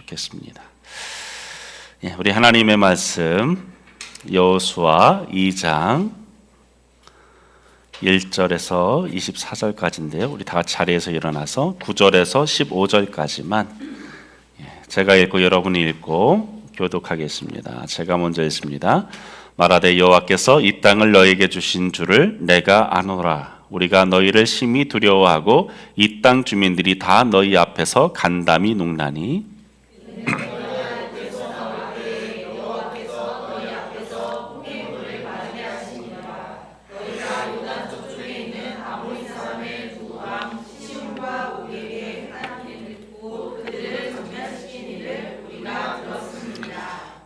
좋겠습니다. 우리 하나님의 말씀 여호수아 2장 1절에서 24절까지인데요. 우리 다 같이 자리에서 일어나서 9절에서 15절까지만 제가 읽고 여러분이 읽고 교독하겠습니다. 제가 먼저 읽습니다. 말하되 여호와께서 이 땅을 너에게 주신 줄을 내가 아노라. 우리가 너희를 심히 두려워하고 이 땅 주민들이 다 너희 앞에서 간담이 눕나니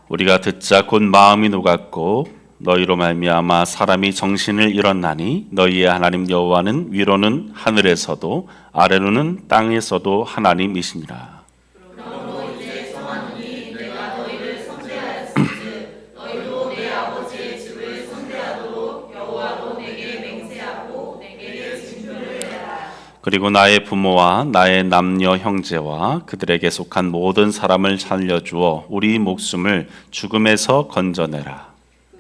우리가 듣자 곧 마음이 녹았고 너희로 말미암아 사람이 정신을 잃었나니 너희의 하나님 여호와는 위로는 하늘에서도 아래로는 땅에서도 하나님이시니라. 그러므로 이제 청하노니 내가 너희를 선대하였은즉 너희도 내 아버지의 집을 선대하도록 여호와로 내게 맹세하고 내게 징표를 해라. 그리고 나의 부모와 나의 남녀 형제와 그들에게 속한 모든 사람을 살려주어 우리 목숨을 죽음에서 건져내라.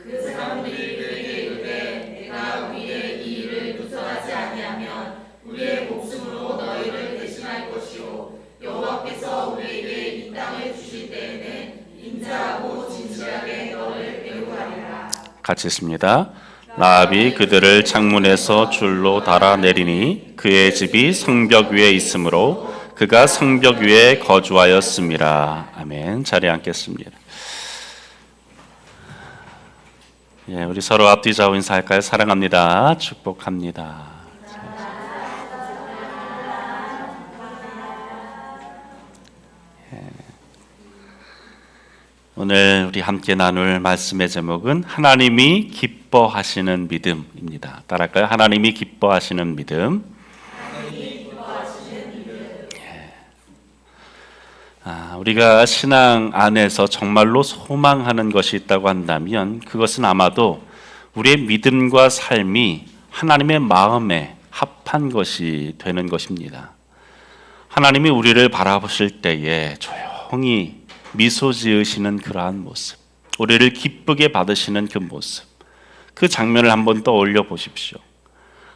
그 사람들이 그에게 이르되 내가 우리의 이 일을 누설하지 아니하면 우리의 목숨으로 너희를 대신할 것이요 여호와께서 우리에게 이 땅을 주실 때에는 인자하고 진실하게 너를 배우하리라. 같이 읽습니다. 라합이 그들을 창문에서 줄로 달아내리니 그의 집이 성벽 위에 있으므로 그가 성벽 위에 거주하였습니다. 아멘. 자리에 앉겠습니다. 우리 서로 앞뒤 좌우 인사할까요? 사랑합니다. 축복합니다. 오늘 우리 함께 나눌 말씀의 제목은 하나님이 기뻐하시는 믿음입니다. 따라할까요? 하나님이 기뻐하시는 믿음. 우리가 신앙 안에서 정말로 소망하는 것이 있다고 한다면 그것은 아마도 우리의 믿음과 삶이 하나님의 마음에 합한 것이 되는 것입니다. 하나님이 우리를 바라보실 때에 조용히 미소 지으시는 그러한 모습, 우리를 기쁘게 받으시는 그 모습, 그 장면을 한번 떠올려 보십시오.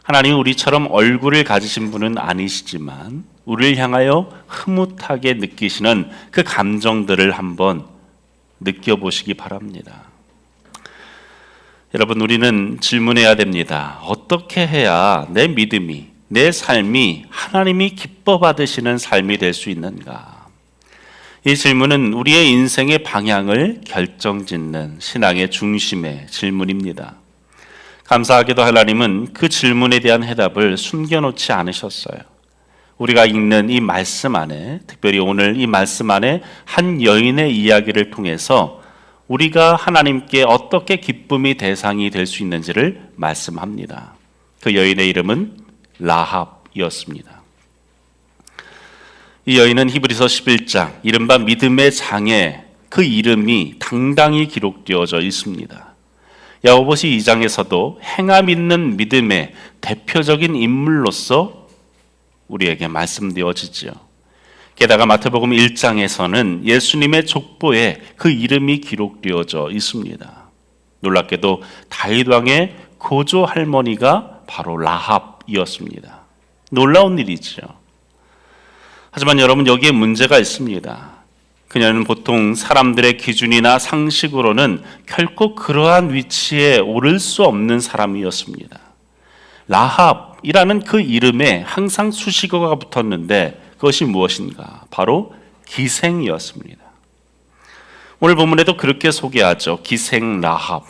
하나님이 우리처럼 얼굴을 가지신 분은 아니시지만 우리를 향하여 흐뭇하게 느끼시는 그 감정들을 한번 느껴보시기 바랍니다. 여러분, 우리는 질문해야 됩니다. 어떻게 해야 내 믿음이, 내 삶이 하나님이 기뻐 받으시는 삶이 될 수 있는가? 이 질문은 우리의 인생의 방향을 결정짓는 신앙의 중심의 질문입니다. 감사하게도 하나님은 그 질문에 대한 해답을 숨겨놓지 않으셨어요. 우리가 읽는 이 말씀 안에, 특별히 오늘 이 말씀 안에 한 여인의 이야기를 통해서 우리가 하나님께 어떻게 기쁨이 대상이 될 수 있는지를 말씀합니다. 그 여인의 이름은 라합이었습니다. 이 여인은 히브리서 11장, 이른바 믿음의 장에 그 이름이 당당히 기록되어져 있습니다. 야고보서 2장에서도 행함 있는 믿음의 대표적인 인물로서 우리에게 말씀되어지죠. 게다가 마태복음 1장에서는 예수님의 족보에 그 이름이 기록되어져 있습니다. 놀랍게도 다윗 왕의 고조 할머니가 바로 라합이었습니다. 놀라운 일이죠. 하지만 여러분, 여기에 문제가 있습니다. 그녀는 보통 사람들의 기준이나 상식으로는 결코 그러한 위치에 오를 수 없는 사람이었습니다. 라합이라는 그 이름에 항상 수식어가 붙었는데 그것이 무엇인가? 바로 기생이었습니다. 오늘 본문에도 그렇게 소개하죠. 기생 라합.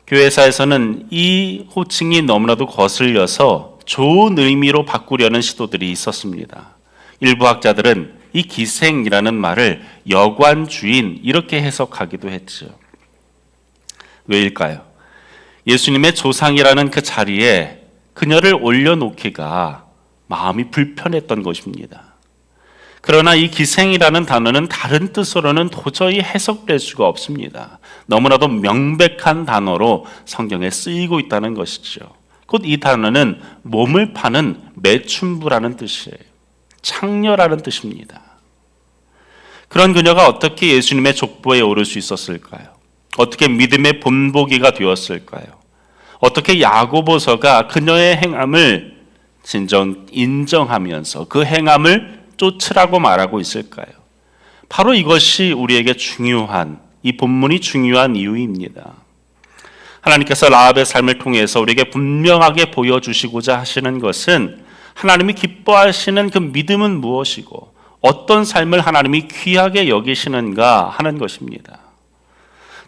교회사에서는 이 호칭이 너무나도 거슬려서 좋은 의미로 바꾸려는 시도들이 있었습니다. 일부 학자들은 이 기생이라는 말을 여관 주인 이렇게 해석하기도 했죠. 왜일까요? 예수님의 조상이라는 그 자리에 그녀를 올려놓기가 마음이 불편했던 것입니다. 그러나 이 기생이라는 단어는 다른 뜻으로는 도저히 해석될 수가 없습니다. 너무나도 명백한 단어로 성경에 쓰이고 있다는 것이죠. 곧 이 단어는 몸을 파는 매춘부라는 뜻이에요. 창녀라는 뜻입니다. 그런 그녀가 어떻게 예수님의 족보에 오를 수 있었을까요? 어떻게 믿음의 본보기가 되었을까요? 어떻게 야고보서가 그녀의 행함을 진정 인정하면서 그 행함을 쫓으라고 말하고 있을까요? 바로 이것이 우리에게 중요한, 이 본문이 중요한 이유입니다. 하나님께서 라합의 삶을 통해서 우리에게 분명하게 보여주시고자 하시는 것은 하나님이 기뻐하시는 그 믿음은 무엇이고 어떤 삶을 하나님이 귀하게 여기시는가 하는 것입니다.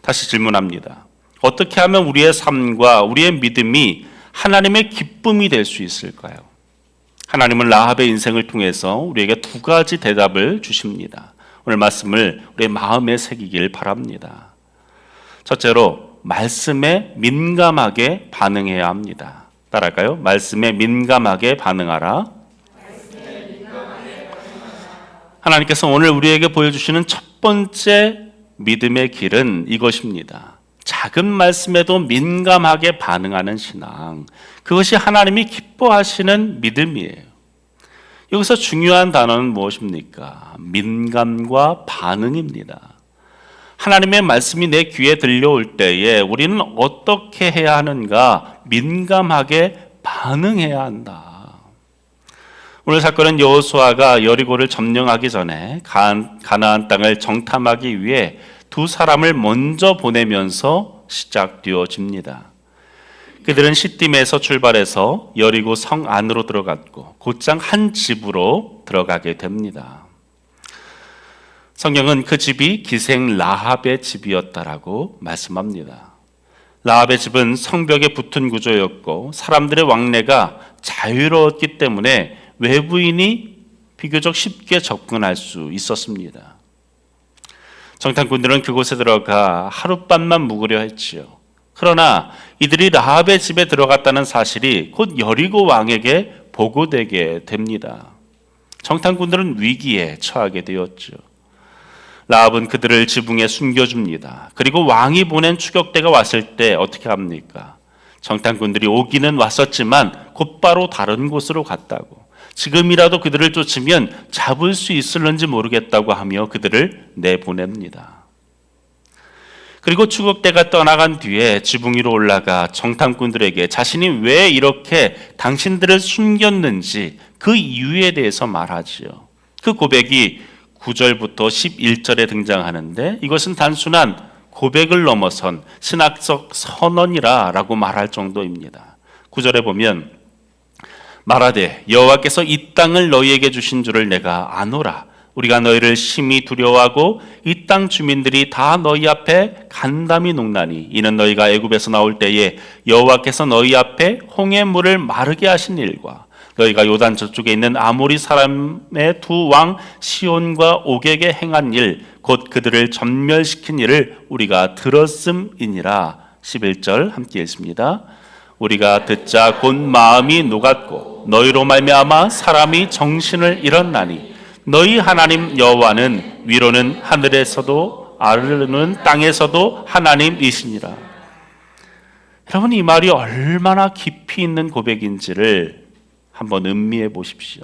다시 질문합니다. 어떻게 하면 우리의 삶과 우리의 믿음이 하나님의 기쁨이 될 수 있을까요? 하나님은 라합의 인생을 통해서 우리에게 두 가지 대답을 주십니다. 오늘 말씀을 우리의 마음에 새기길 바랍니다. 첫째로 말씀에 민감하게 반응해야 합니다. 따라할까요? 말씀에 민감하게 반응하라. 하나님께서 오늘 우리에게 보여주시는 첫 번째 믿음의 길은 이것입니다. 작은 말씀에도 민감하게 반응하는 신앙. 그것이 하나님이 기뻐하시는 믿음이에요. 여기서 중요한 단어는 무엇입니까? 민감과 반응입니다. 하나님의 말씀이 내 귀에 들려올 때에 우리는 어떻게 해야 하는가? 민감하게 반응해야 한다. 오늘 사건은 여호수아가 여리고를 점령하기 전에 가나안 땅을 정탐하기 위해 두 사람을 먼저 보내면서 시작되어집니다. 그들은 시딤에서 출발해서 여리고 성 안으로 들어갔고 곧장 한 집으로 들어가게 됩니다. 성경은 그 집이 기생 라합의 집이었다라고 말씀합니다. 라합의 집은 성벽에 붙은 구조였고 사람들의 왕래가 자유로웠기 때문에 외부인이 비교적 쉽게 접근할 수 있었습니다. 정탐꾼들은 그곳에 들어가 하룻밤만 묵으려 했지요. 그러나 이들이 라합의 집에 들어갔다는 사실이 곧 여리고 왕에게 보고되게 됩니다. 정탐꾼들은 위기에 처하게 되었죠. 라합은 그들을 지붕에 숨겨줍니다. 그리고 왕이 보낸 추격대가 왔을 때 어떻게 합니까? 정탐꾼들이 오기는 왔었지만 곧바로 다른 곳으로 갔다고, 지금이라도 그들을 쫓으면 잡을 수 있을는지 모르겠다고 하며 그들을 내보냅니다. 그리고 추격대가 떠나간 뒤에 지붕 위로 올라가 정탐꾼들에게 자신이 왜 이렇게 당신들을 숨겼는지 그 이유에 대해서 말하지요. 그 고백이 9절부터 11절에 등장하는데 이것은 단순한 고백을 넘어선 신학적 선언이라고 말할 정도입니다. 9절에 보면 말하되 여호와께서 이 땅을 너희에게 주신 줄을 내가 아노라. 우리가 너희를 심히 두려워하고 이 땅 주민들이 다 너희 앞에 간담이 녹나니 이는 너희가 애굽에서 나올 때에 여호와께서 너희 앞에 홍해 물을 마르게 하신 일과 너희가 요단 저쪽에 있는 아모리 사람의 두 왕 시온과 옥에게 행한 일, 곧 그들을 전멸시킨 일을 우리가 들었음이니라. 11절 함께 읽습니다. 우리가 듣자 곧 마음이 녹았고 너희로 말미암아 사람이 정신을 잃었나니 너희 하나님 여호와는 위로는 하늘에서도 아래로는 땅에서도 하나님이시니라. 여러분, 이 말이 얼마나 깊이 있는 고백인지를 한번 음미해 보십시오.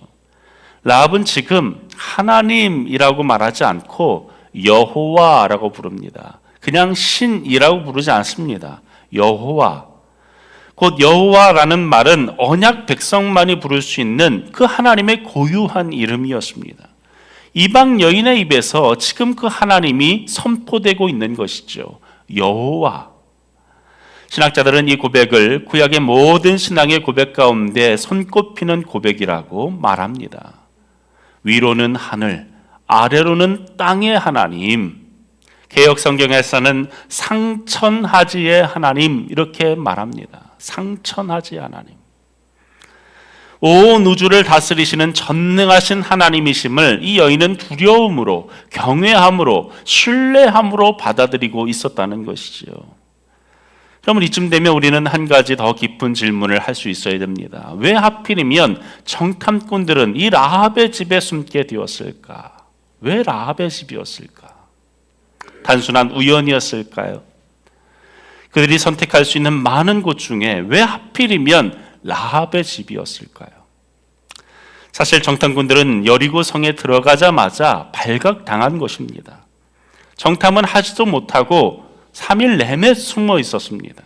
라합은 지금 하나님이라고 말하지 않고 여호와라고 부릅니다. 그냥 신이라고 부르지 않습니다. 여호와. 곧 여호와라는 말은 언약 백성만이 부를 수 있는 그 하나님의 고유한 이름이었습니다. 이방 여인의 입에서 지금 그 하나님이 선포되고 있는 것이죠. 여호와. 신학자들은 이 고백을 구약의 모든 신앙의 고백 가운데 손꼽히는 고백이라고 말합니다. 위로는 하늘, 아래로는 땅의 하나님, 개역 성경에서는 상천하지의 하나님 이렇게 말합니다. 상천하지 하나님. 온 우주를 다스리시는 전능하신 하나님이심을 이 여인은 두려움으로, 경외함으로, 신뢰함으로 받아들이고 있었다는 것이죠. 그러면 이쯤 되면 우리는 한 가지 더 깊은 질문을 할 수 있어야 됩니다. 왜 하필이면 정탐꾼들은 이 라합의 집에 숨게 되었을까? 왜 라합의 집이었을까? 단순한 우연이었을까요? 그들이 선택할 수 있는 많은 곳 중에 왜 하필이면 라합의 집이었을까요? 사실 정탐꾼들은 여리고 성에 들어가자마자 발각당한 것입니다. 정탐은 하지도 못하고 3일 내내 숨어 있었습니다.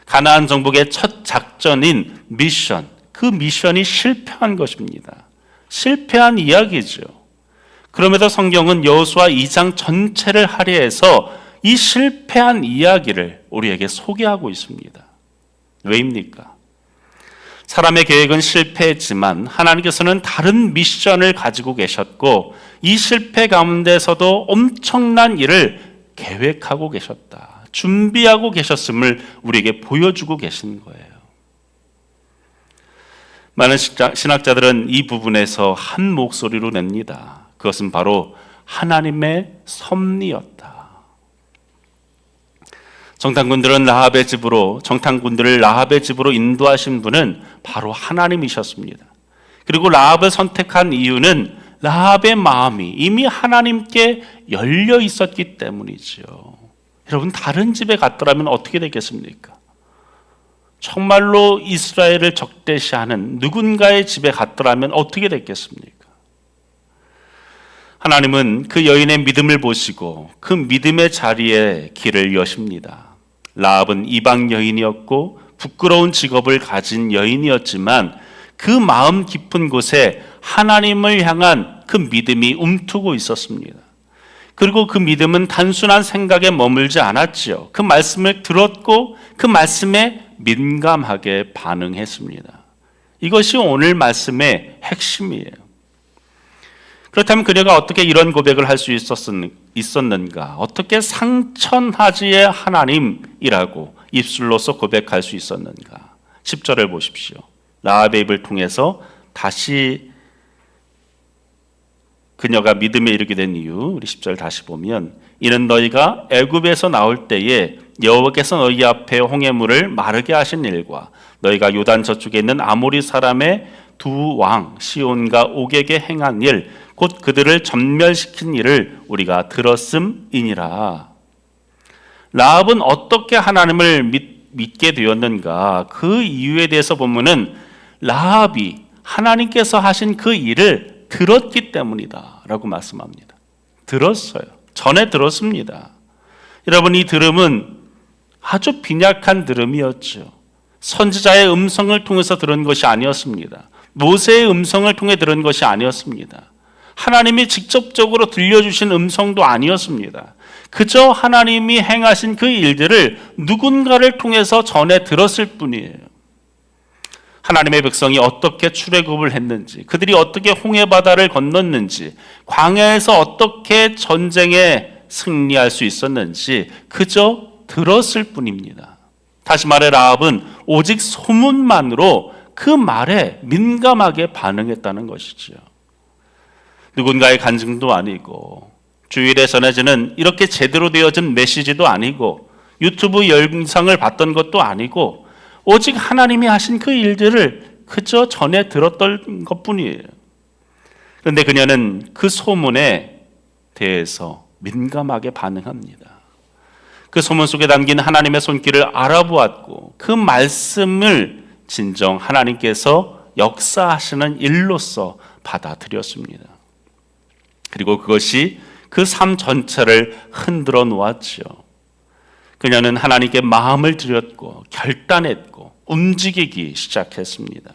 가나안 정복의 첫 작전인 미션, 그 미션이 실패한 것입니다. 실패한 이야기죠. 그럼에도 성경은 여호수아 2장 전체를 할애해서 이 실패한 이야기를 우리에게 소개하고 있습니다. 왜입니까? 사람의 계획은 실패했지만 하나님께서는 다른 미션을 가지고 계셨고 이 실패 가운데서도 엄청난 일을 계획하고 계셨다. 준비하고 계셨음을 우리에게 보여주고 계신 거예요. 많은 신학자들은 이 부분에서 한 목소리로 냅니다. 그것은 바로 하나님의 섭리였다. 정탐꾼들을 라합의 집으로 인도하신 분은 바로 하나님이셨습니다. 그리고 라합을 선택한 이유는 라합의 마음이 이미 하나님께 열려 있었기 때문이죠. 여러분, 다른 집에 갔더라면 어떻게 되겠습니까? 정말로 이스라엘을 적대시하는 누군가의 집에 갔더라면 어떻게 됐겠습니까? 하나님은 그 여인의 믿음을 보시고 그 믿음의 자리에 길을 여십니다. 라합은 이방 여인이었고 부끄러운 직업을 가진 여인이었지만 그 마음 깊은 곳에 하나님을 향한 그 믿음이 움트고 있었습니다. 그리고 그 믿음은 단순한 생각에 머물지 않았지요. 그 말씀을 들었고 그 말씀에 민감하게 반응했습니다. 이것이 오늘 말씀의 핵심이에요. 그렇다면 그녀가 어떻게 이런 고백을 할 수 있었는가? 어떻게 상천하지의 하나님이라고 입술로서 고백할 수 있었는가? 10절을 보십시오. 라합의 입을 통해서 다시 그녀가 믿음에 이르게 된 이유, 우리 10절 다시 보면, 이는 너희가 애굽에서 나올 때에 여호와께서 너희 앞에 홍해물을 마르게 하신 일과 너희가 요단 저쪽에 있는 아모리 사람의 두 왕 시온과 옥에게 행한 일, 곧 그들을 전멸시킨 일을 우리가 들었음이니라. 라합은 어떻게 하나님을 믿게 되었는가? 그 이유에 대해서 보면은 라합이 하나님께서 하신 그 일을 들었기 때문이다 라고 말씀합니다. 들었어요. 전에 들었습니다. 여러분, 이 들음은 아주 빈약한 들음이었죠. 선지자의 음성을 통해서 들은 것이 아니었습니다. 모세의 음성을 통해 들은 것이 아니었습니다. 하나님이 직접적으로 들려주신 음성도 아니었습니다. 그저 하나님이 행하신 그 일들을 누군가를 통해서 전해 들었을 뿐이에요. 하나님의 백성이 어떻게 출애굽을 했는지, 그들이 어떻게 홍해바다를 건넜는지, 광야에서 어떻게 전쟁에 승리할 수 있었는지 그저 들었을 뿐입니다. 다시 말해 라합은 오직 소문만으로 그 말에 민감하게 반응했다는 것이죠. 누군가의 간증도 아니고 주일에 전해지는 이렇게 제대로 되어진 메시지도 아니고 유튜브 영상을 봤던 것도 아니고 오직 하나님이 하신 그 일들을 그저 전해 들었던 것뿐이에요. 그런데 그녀는 그 소문에 대해서 민감하게 반응합니다. 그 소문 속에 담긴 하나님의 손길을 알아보았고 그 말씀을 진정 하나님께서 역사하시는 일로서 받아들였습니다. 그리고 그것이 그 삶 전체를 흔들어 놓았죠. 그녀는 하나님께 마음을 들였고 결단했고 움직이기 시작했습니다.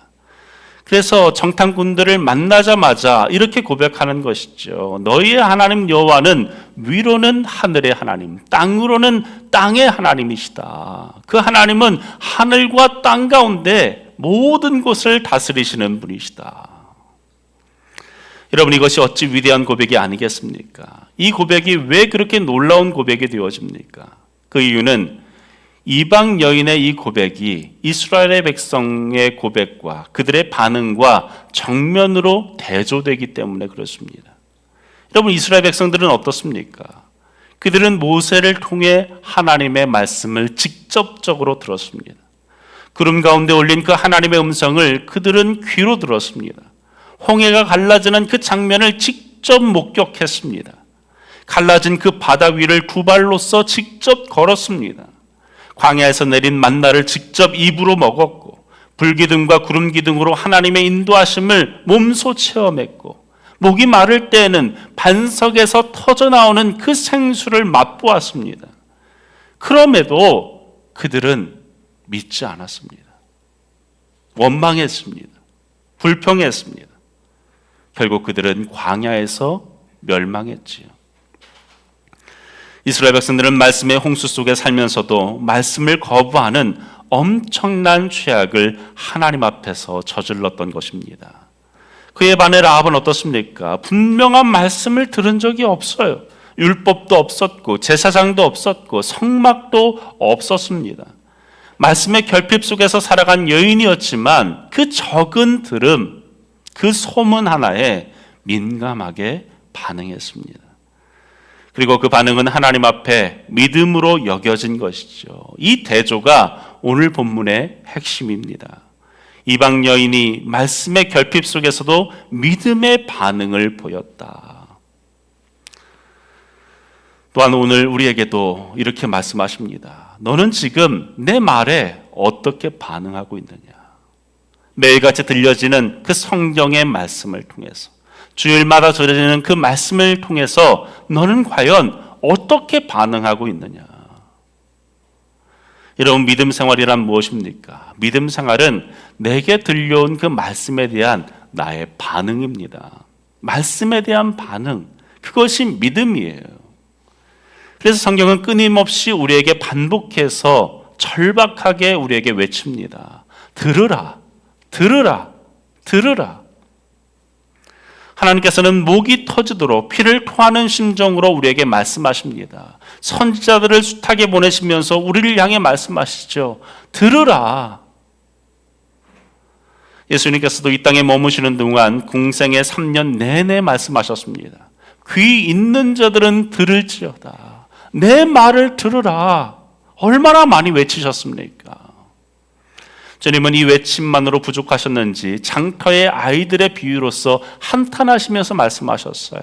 그래서 정탐꾼들을 만나자마자 이렇게 고백하는 것이죠. 너희의 하나님 여호와는 위로는 하늘의 하나님, 땅으로는 땅의 하나님이시다. 그 하나님은 하늘과 땅 가운데 모든 곳을 다스리시는 분이시다. 여러분, 이것이 어찌 위대한 고백이 아니겠습니까? 이 고백이 왜 그렇게 놀라운 고백이 되어집니까? 그 이유는 이방 여인의 이 고백이 이스라엘의 백성의 고백과 그들의 반응과 정면으로 대조되기 때문에 그렇습니다. 여러분, 이스라엘 백성들은 어떻습니까? 그들은 모세를 통해 하나님의 말씀을 직접적으로 들었습니다. 구름 가운데 올린 그 하나님의 음성을 그들은 귀로 들었습니다. 홍해가 갈라지는 그 장면을 직접 목격했습니다. 갈라진 그 바다 위를 두 발로서 직접 걸었습니다. 광야에서 내린 만나를 직접 입으로 먹었고 불기둥과 구름기둥으로 하나님의 인도하심을 몸소 체험했고 목이 마를 때에는 반석에서 터져나오는 그 생수를 맛보았습니다. 그럼에도 그들은 믿지 않았습니다. 원망했습니다. 불평했습니다. 결국 그들은 광야에서 멸망했지요. 이스라엘 백성들은 말씀의 홍수 속에 살면서도 말씀을 거부하는 엄청난 죄악을 하나님 앞에서 저질렀던 것입니다. 그에 반해 라합은 어떻습니까? 분명한 말씀을 들은 적이 없어요. 율법도 없었고 제사장도 없었고 성막도 없었습니다. 말씀의 결핍 속에서 살아간 여인이었지만 그 적은 들음, 그 소문 하나에 민감하게 반응했습니다. 그리고 그 반응은 하나님 앞에 믿음으로 여겨진 것이죠. 이 대조가 오늘 본문의 핵심입니다. 이방 여인이 말씀의 결핍 속에서도 믿음의 반응을 보였다. 또한 오늘 우리에게도 이렇게 말씀하십니다. 너는 지금 내 말에 어떻게 반응하고 있느냐? 매일같이 들려지는 그 성경의 말씀을 통해서, 주일마다 전해지는 그 말씀을 통해서 너는 과연 어떻게 반응하고 있느냐? 여러분, 믿음 생활이란 무엇입니까? 믿음 생활은 내게 들려온 그 말씀에 대한 나의 반응입니다. 말씀에 대한 반응, 그것이 믿음이에요. 그래서 성경은 끊임없이 우리에게 반복해서 절박하게 우리에게 외칩니다. 들으라, 들으라, 들으라. 하나님께서는 목이 터지도록 피를 토하는 심정으로 우리에게 말씀하십니다. 선지자들을 숱하게 보내시면서 우리를 향해 말씀하시죠. 들으라. 예수님께서도 이 땅에 머무시는 동안 공생의 3년 내내 말씀하셨습니다. 귀 있는 자들은 들을지어다. 내 말을 들으라. 얼마나 많이 외치셨습니까? 주님은 이 외침만으로 부족하셨는지 장터의 아이들의 비유로서 한탄하시면서 말씀하셨어요.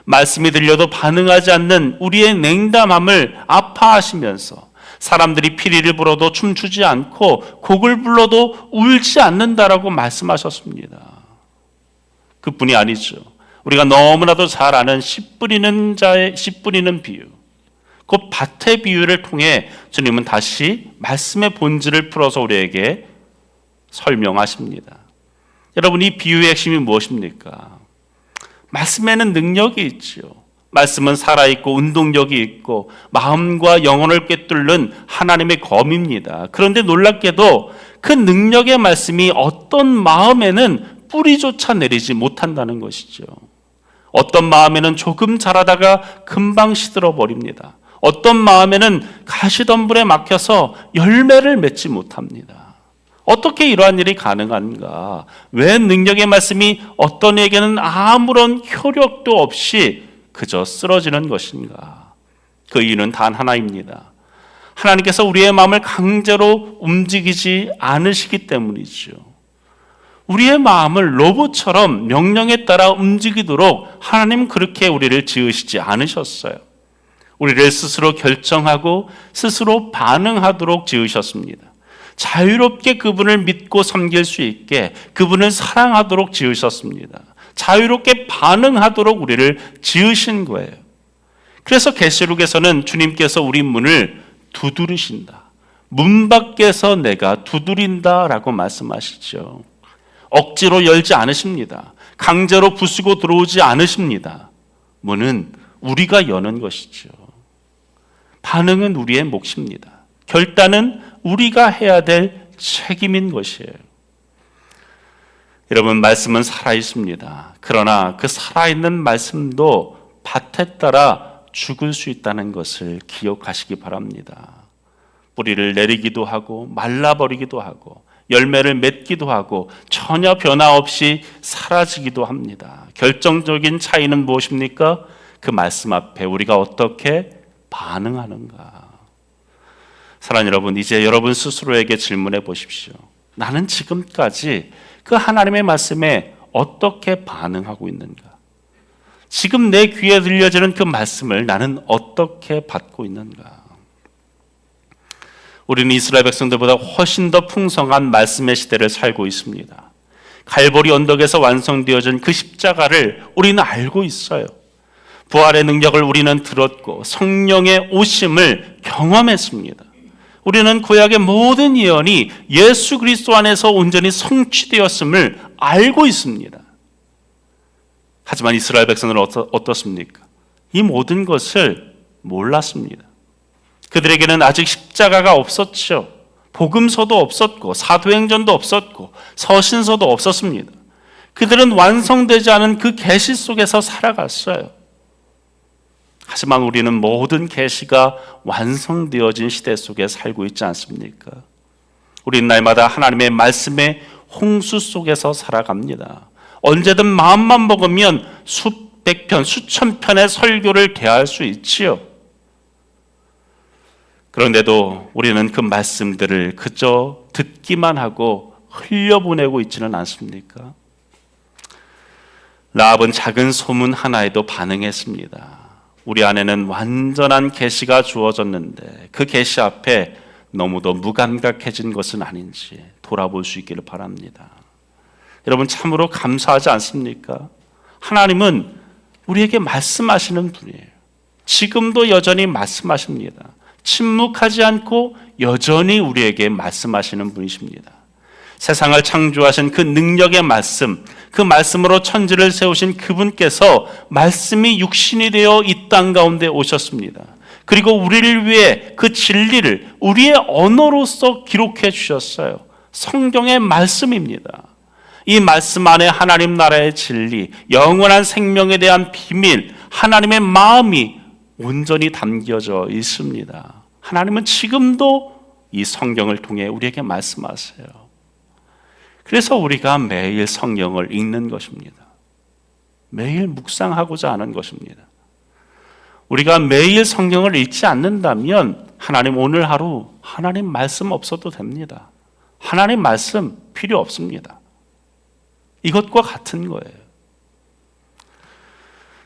말씀이 들려도 반응하지 않는 우리의 냉담함을 아파하시면서 사람들이 피리를 불어도 춤추지 않고 곡을 불러도 울지 않는다라고 말씀하셨습니다. 그뿐이 아니죠. 우리가 너무나도 잘 아는 씨 뿌리는 자의 씨 뿌리는 비유, 그 밭의 비유를 통해 주님은 다시 말씀의 본질을 풀어서 우리에게 설명하십니다. 여러분, 이 비유의 핵심이 무엇입니까? 말씀에는 능력이 있지요. 말씀은 살아있고 운동력이 있고 마음과 영혼을 꿰뚫는 하나님의 검입니다. 그런데 놀랍게도 그 능력의 말씀이 어떤 마음에는 뿌리조차 내리지 못한다는 것이죠. 어떤 마음에는 조금 자라다가 금방 시들어 버립니다. 어떤 마음에는 가시덤불에 막혀서 열매를 맺지 못합니다. 어떻게 이러한 일이 가능한가? 왜 능력의 말씀이 어떤 이에게는 아무런 효력도 없이 그저 쓰러지는 것인가? 그 이유는 단 하나입니다. 하나님께서 우리의 마음을 강제로 움직이지 않으시기 때문이죠. 우리의 마음을 로봇처럼 명령에 따라 움직이도록 하나님 그렇게 우리를 지으시지 않으셨어요. 우리를 스스로 결정하고 스스로 반응하도록 지으셨습니다. 자유롭게 그분을 믿고 섬길 수 있게 그분을 사랑하도록 지으셨습니다. 자유롭게 반응하도록 우리를 지으신 거예요. 그래서 계시록에서는 주님께서 우리 문을 두드리신다. 문 밖에서 내가 두드린다라고 말씀하시죠. 억지로 열지 않으십니다. 강제로 부수고 들어오지 않으십니다. 문은 우리가 여는 것이죠. 반응은 우리의 몫입니다. 결단은 우리가 해야 될 책임인 것이에요. 여러분, 말씀은 살아있습니다. 그러나 그 살아있는 말씀도 밭에 따라 죽을 수 있다는 것을 기억하시기 바랍니다. 뿌리를 내리기도 하고 말라버리기도 하고 열매를 맺기도 하고 전혀 변화 없이 사라지기도 합니다. 결정적인 차이는 무엇입니까? 그 말씀 앞에 우리가 어떻게 반응하는가. 사랑하는 여러분, 이제 여러분 스스로에게 질문해 보십시오. 나는 지금까지 그 하나님의 말씀에 어떻게 반응하고 있는가? 지금 내 귀에 들려지는 그 말씀을 나는 어떻게 받고 있는가? 우리는 이스라엘 백성들보다 훨씬 더 풍성한 말씀의 시대를 살고 있습니다. 갈보리 언덕에서 완성되어진 그 십자가를 우리는 알고 있어요. 부활의 능력을 우리는 들었고 성령의 오심을 경험했습니다. 우리는 구약의 모든 예언이 예수 그리스도 안에서 온전히 성취되었음을 알고 있습니다. 하지만 이스라엘 백성들은 어떻습니까? 이 모든 것을 몰랐습니다. 그들에게는 아직 십자가가 없었죠. 복음서도 없었고 사도행전도 없었고 서신서도 없었습니다. 그들은 완성되지 않은 그 계시 속에서 살아갔어요. 하지만 우리는 모든 계시가 완성되어진 시대 속에 살고 있지 않습니까? 우리는 날마다 하나님의 말씀의 홍수 속에서 살아갑니다. 언제든 마음만 먹으면 수백 편, 수천 편의 설교를 대할 수 있지요. 그런데도 우리는 그 말씀들을 그저 듣기만 하고 흘려보내고 있지는 않습니까? 라합은 작은 소문 하나에도 반응했습니다. 우리 안에는 완전한 계시가 주어졌는데 그 계시 앞에 너무도 무감각해진 것은 아닌지 돌아볼 수 있기를 바랍니다. 여러분 참으로 감사하지 않습니까? 하나님은 우리에게 말씀하시는 분이에요. 지금도 여전히 말씀하십니다. 침묵하지 않고 여전히 우리에게 말씀하시는 분이십니다. 세상을 창조하신 그 능력의 말씀, 그 말씀으로 천지를 세우신 그분께서 말씀이 육신이 되어 이 땅 가운데 오셨습니다. 그리고 우리를 위해 그 진리를 우리의 언어로서 기록해 주셨어요. 성경의 말씀입니다. 이 말씀 안에 하나님 나라의 진리, 영원한 생명에 대한 비밀, 하나님의 마음이 온전히 담겨져 있습니다. 하나님은 지금도 이 성경을 통해 우리에게 말씀하세요. 그래서 우리가 매일 성경을 읽는 것입니다. 매일 묵상하고자 하는 것입니다. 우리가 매일 성경을 읽지 않는다면 하나님 오늘 하루 하나님 말씀 없어도 됩니다. 하나님 말씀 필요 없습니다. 이것과 같은 거예요.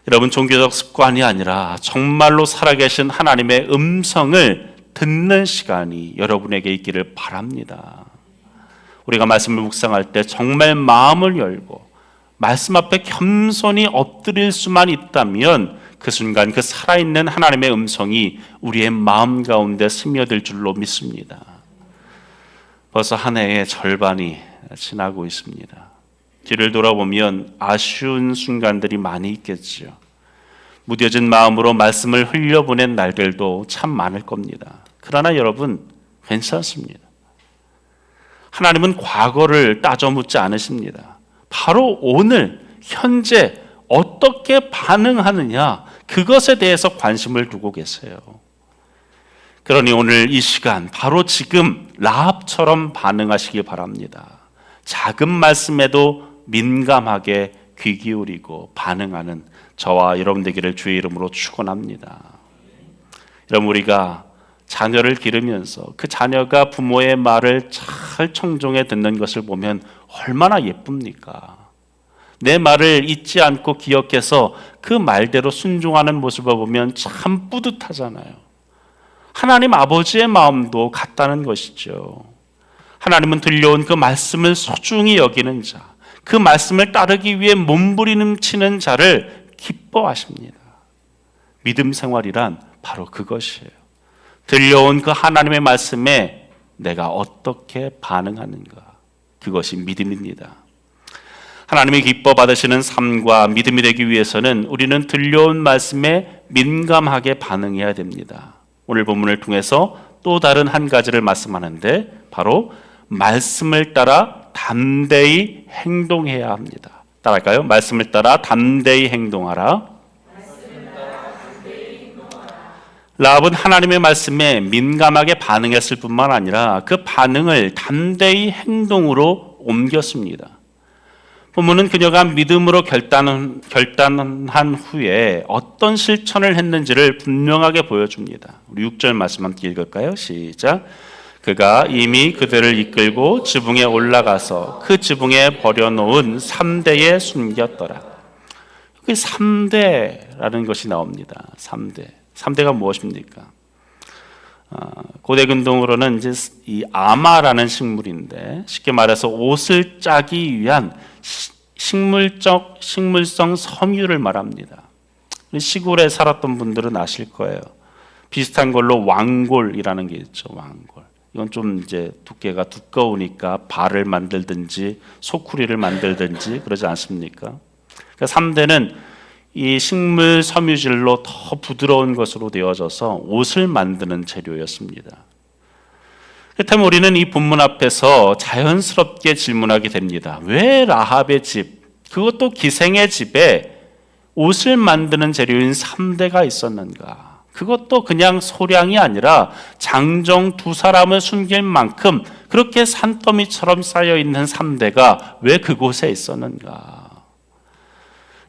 여러분 종교적 습관이 아니라 정말로 살아계신 하나님의 음성을 듣는 시간이 여러분에게 있기를 바랍니다. 우리가 말씀을 묵상할 때 정말 마음을 열고 말씀 앞에 겸손히 엎드릴 수만 있다면 그 순간 그 살아있는 하나님의 음성이 우리의 마음 가운데 스며들 줄로 믿습니다. 벌써 한 해의 절반이 지나고 있습니다. 뒤를 돌아보면 아쉬운 순간들이 많이 있겠지요. 무뎌진 마음으로 말씀을 흘려보낸 날들도 참 많을 겁니다. 그러나 여러분 괜찮습니다. 하나님은 과거를 따져 묻지 않으십니다. 바로 오늘 현재 어떻게 반응하느냐 그것에 대해서 관심을 두고 계세요. 그러니 오늘 이 시간 바로 지금 라합처럼 반응하시기 바랍니다. 작은 말씀에도 민감하게 귀 기울이고 반응하는 저와 여러분 되기를 주의 이름으로 축원합니다. 여러분 우리가 자녀를 기르면서 그 자녀가 부모의 말을 잘 청종해 듣는 것을 보면 얼마나 예쁩니까? 내 말을 잊지 않고 기억해서 그 말대로 순종하는 모습을 보면 참 뿌듯하잖아요. 하나님 아버지의 마음도 같다는 것이죠. 하나님은 들려온 그 말씀을 소중히 여기는 자, 그 말씀을 따르기 위해 몸부림치는 자를 기뻐하십니다. 믿음 생활이란 바로 그것이에요. 들려온 그 하나님의 말씀에 내가 어떻게 반응하는가, 그것이 믿음입니다. 하나님이 기뻐 받으시는 삶과 믿음이 되기 위해서는 우리는 들려온 말씀에 민감하게 반응해야 됩니다. 오늘 본문을 통해서 또 다른 한 가지를 말씀하는데 바로 말씀을 따라 담대히 행동해야 합니다. 따라할까요? 말씀을 따라 담대히 행동하라. 라합은 하나님의 말씀에 민감하게 반응했을 뿐만 아니라 그 반응을 담대히 행동으로 옮겼습니다. 본문은 그녀가 믿음으로 결단한 후에 어떤 실천을 했는지를 분명하게 보여줍니다. 우리 6절 말씀 함께 읽을까요? 시작. 그가 이미 그들을 이끌고 지붕에 올라가서 그 지붕에 버려놓은 3대에 숨겼더라. 여기 3대라는 것이 나옵니다. 3대. 3대가 무엇입니까? 고대 근동으로는 이제 이 아마라는 식물인데 쉽게 말해서 옷을 짜기 위한 식물성 섬유를 말합니다. 시골에 살았던 분들은 아실 거예요. 비슷한 걸로 왕골이라는 게 있죠. 왕골. 이건 좀 이제 두께가 두꺼우니까 발을 만들든지 소쿠리를 만들든지 그러지 않습니까? 그러니까 3대는 이 식물 섬유질로 더 부드러운 것으로 되어져서 옷을 만드는 재료였습니다. 그렇다면 우리는 이 본문 앞에서 자연스럽게 질문하게 됩니다. 왜 라합의 집, 그것도 기생의 집에 옷을 만드는 재료인 3대가 있었는가? 그것도 그냥 소량이 아니라 장정 2사람을 숨길 만큼 그렇게 산더미처럼 쌓여있는 3대가 왜 그곳에 있었는가?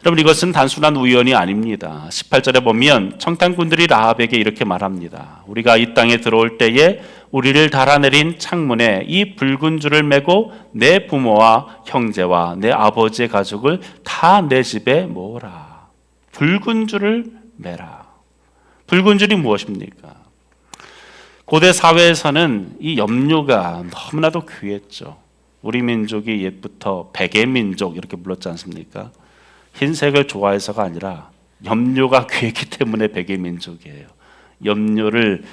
여러분, 이것은 단순한 우연이 아닙니다. 18절에 보면 청탄꾼들이 라합에게 이렇게 말합니다. 우리가 이 땅에 들어올 때에 우리를 달아내린 창문에 이 붉은 줄을 메고 내 부모와 형제와 내 아버지의 가족을 다 내 집에 모으라. 붉은 줄을 매라. 붉은 줄이 무엇입니까? 고대 사회에서는 이 염료가 너무나도 귀했죠. 우리 민족이 옛부터 백의 민족 이렇게 불렀지 않습니까? 흰색을 좋아해서가 아니라 염료가 귀했기 때문에 백의 민족이에요. 염료를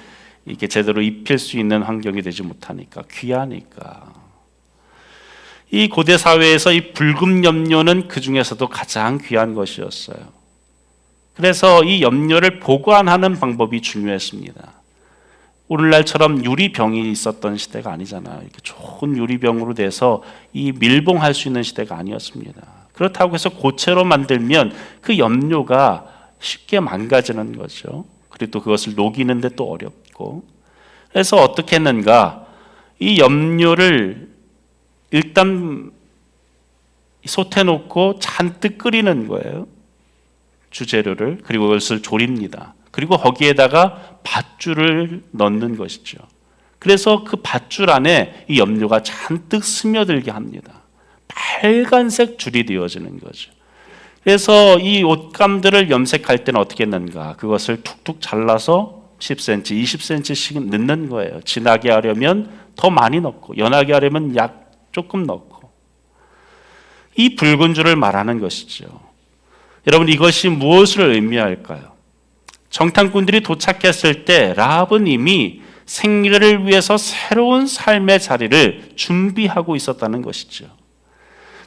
이렇게 제대로 입힐 수 있는 환경이 되지 못하니까, 귀하니까. 이 고대 사회에서 이 붉은 염료는 그 중에서도 가장 귀한 것이었어요. 그래서 이 염료를 보관하는 방법이 중요했습니다. 오늘날처럼 유리병이 있었던 시대가 아니잖아요. 이렇게 좋은 유리병으로 돼서 이 밀봉할 수 있는 시대가 아니었습니다. 그렇다고 해서 고체로 만들면 그 염료가 쉽게 망가지는 거죠. 그리고 또 그것을 녹이는데 또 어렵고. 그래서 어떻게 했는가? 이 염료를 일단 솥에 놓고 잔뜩 끓이는 거예요. 주재료를. 그리고 그것을 졸입니다. 그리고 거기에다가 밧줄을 넣는 것이죠. 그래서 그 밧줄 안에 이 염료가 잔뜩 스며들게 합니다. 빨간색 줄이 되어지는 거죠. 그래서 이 옷감들을 염색할 때는 어떻게 했는가? 그것을 툭툭 잘라서 10cm, 20cm씩 넣는 거예요. 진하게 하려면 더 많이 넣고, 연하게 하려면 약 조금 넣고. 이 붉은 줄을 말하는 것이죠. 여러분, 이것이 무엇을 의미할까요? 정탐꾼들이 도착했을 때 라합은 이미 생리를 위해서 새로운 삶의 자리를 준비하고 있었다는 것이죠.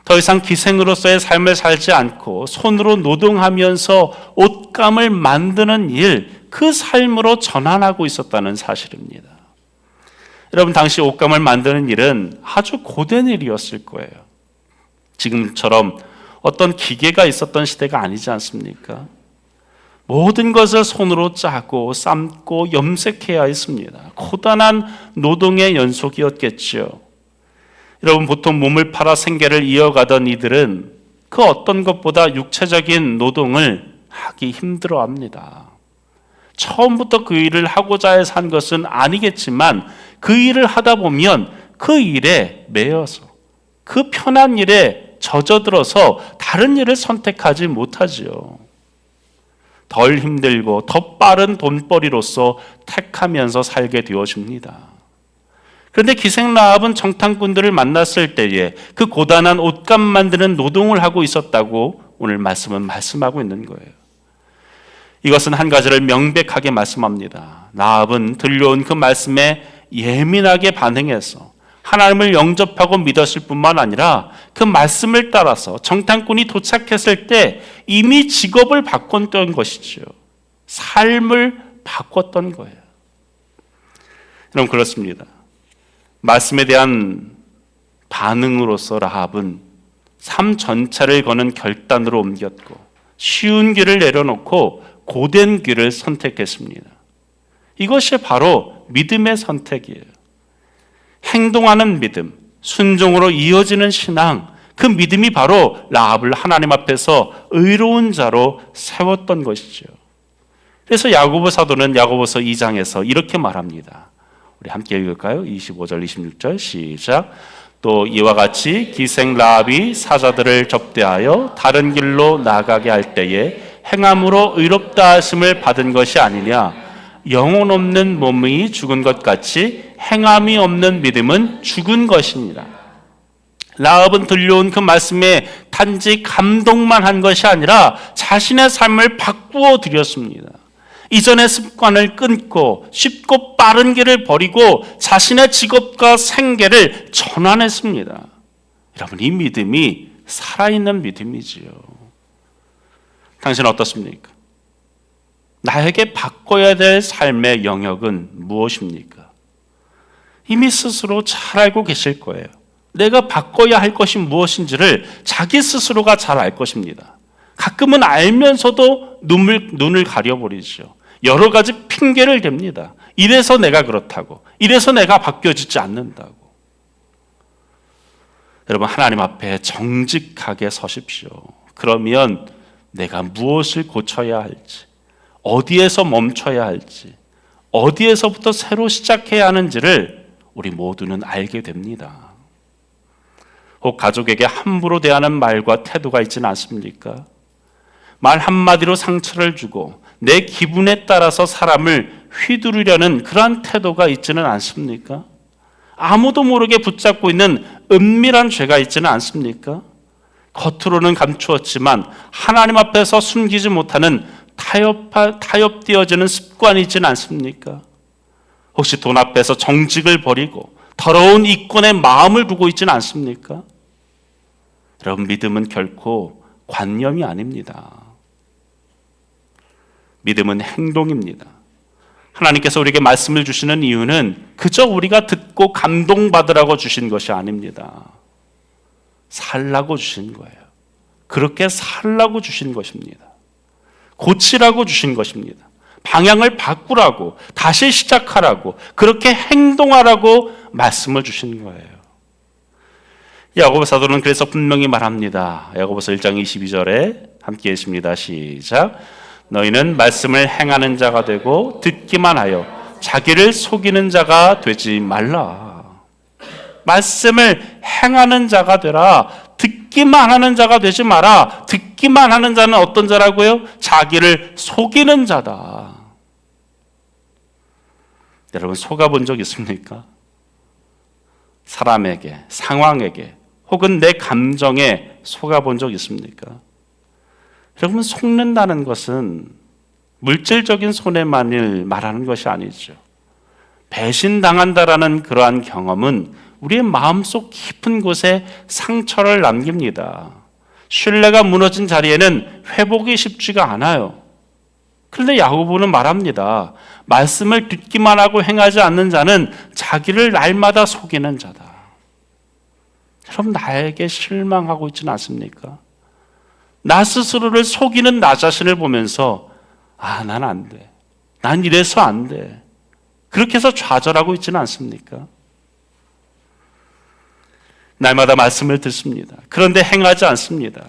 더 이상 기생으로서의 삶을 살지 않고 손으로 노동하면서 옷감을 만드는 일, 그 삶으로 전환하고 있었다는 사실입니다. 여러분, 당시 옷감을 만드는 일은 아주 고된 일이었을 거예요. 지금처럼 어떤 기계가 있었던 시대가 아니지 않습니까? 모든 것을 손으로 짜고 삶고 염색해야 했습니다. 고단한 노동의 연속이었겠죠. 여러분, 보통 몸을 팔아 생계를 이어가던 이들은 그 어떤 것보다 육체적인 노동을 하기 힘들어합니다. 처음부터 그 일을 하고자 해서 한 것은 아니겠지만 그 일을 하다 보면 그 일에 매여서 그 편한 일에 젖어들어서 다른 일을 선택하지 못하지요. 덜 힘들고 더 빠른 돈벌이로서 택하면서 살게 되어집니다. 그런데 기생 라합은 정탐꾼들을 만났을 때에 그 고단한 옷감 만드는 노동을 하고 있었다고 오늘 말씀은 말씀하고 있는 거예요. 이것은 한 가지를 명백하게 말씀합니다. 라합은 들려온 그 말씀에 예민하게 반응해서 하나님을 영접하고 믿었을 뿐만 아니라 그 말씀을 따라서 정탐꾼이 도착했을 때 이미 직업을 바꿨던 것이죠. 삶을 바꿨던 거예요. 여러분, 그렇습니다. 말씀에 대한 반응으로서 라합은 삶 전체를 거는 결단으로 옮겼고 쉬운 길을 내려놓고 고된 길을 선택했습니다. 이것이 바로 믿음의 선택이에요. 행동하는 믿음, 순종으로 이어지는 신앙, 그 믿음이 바로 라합을 하나님 앞에서 의로운 자로 세웠던 것이죠. 그래서 야고보 사도는 야고보서 2장에서 이렇게 말합니다. 우리 함께 읽을까요? 25절, 26절 시작. 또 이와 같이 기생 라합이 사자들을 접대하여 다른 길로 나가게 할 때에 행함으로 의롭다 하심을 받은 것이 아니냐. 영혼 없는 몸이 죽은 것 같이 행함이 없는 믿음은 죽은 것이니라. 라합은 들려온 그 말씀에 단지 감동만 한 것이 아니라 자신의 삶을 바꾸어 드렸습니다. 이전의 습관을 끊고 쉽고 빠른 길을 버리고 자신의 직업과 생계를 전환했습니다. 여러분, 이 믿음이 살아있는 믿음이지요. 당신은 어떻습니까? 나에게 바꿔야 될 삶의 영역은 무엇입니까? 이미 스스로 잘 알고 계실 거예요. 내가 바꿔야 할 것이 무엇인지를 자기 스스로가 잘 알 것입니다. 가끔은 알면서도 눈을 가려버리죠. 여러 가지 핑계를 댑니다. 이래서 내가 그렇다고, 이래서 내가 바뀌어지지 않는다고. 여러분, 하나님 앞에 정직하게 서십시오. 그러면 내가 무엇을 고쳐야 할지, 어디에서 멈춰야 할지, 어디에서부터 새로 시작해야 하는지를 우리 모두는 알게 됩니다. 혹 가족에게 함부로 대하는 말과 태도가 있지는 않습니까? 말 한마디로 상처를 주고 내 기분에 따라서 사람을 휘두르려는 그러한 태도가 있지는 않습니까? 아무도 모르게 붙잡고 있는 은밀한 죄가 있지는 않습니까? 겉으로는 감추었지만 하나님 앞에서 숨기지 못하는 타협되어지는 습관이 있지는 않습니까? 혹시 돈 앞에서 정직을 버리고 더러운 이권에 마음을 두고 있지는 않습니까? 여러분, 믿음은 결코 관념이 아닙니다. 믿음은 행동입니다. 하나님께서 우리에게 말씀을 주시는 이유는 그저 우리가 듣고 감동받으라고 주신 것이 아닙니다. 살라고 주신 거예요. 그렇게 살라고 주신 것입니다. 고치라고 주신 것입니다. 방향을 바꾸라고, 다시 시작하라고, 그렇게 행동하라고 말씀을 주신 거예요. 야고보 사도는 그래서 분명히 말합니다. 야고보서 1장 22절에 함께 읽습니다. 시작. 너희는 말씀을 행하는 자가 되고 듣기만 하여 자기를 속이는 자가 되지 말라. 말씀을 행하는 자가 되라. 듣기만 하는 자가 되지 마라. 듣기만 하는 자는 어떤 자라고요? 자기를 속이는 자다. 여러분, 속아본 적 있습니까? 사람에게, 상황에게, 혹은 내 감정에 속아본 적 있습니까? 여러분, 속는다는 것은 물질적인 손해만을 말하는 것이 아니죠. 배신당한다라는 그러한 경험은 우리의 마음속 깊은 곳에 상처를 남깁니다. 신뢰가 무너진 자리에는 회복이 쉽지가 않아요. 그런데 야고보는 말합니다. 말씀을 듣기만 하고 행하지 않는 자는 자기를 날마다 속이는 자다. 여러분, 나에게 실망하고 있지는 않습니까? 나 스스로를 속이는 나 자신을 보면서 난 안 돼. 난 이래서 안 돼. 그렇게 해서 좌절하고 있지는 않습니까? 날마다 말씀을 듣습니다. 그런데 행하지 않습니다.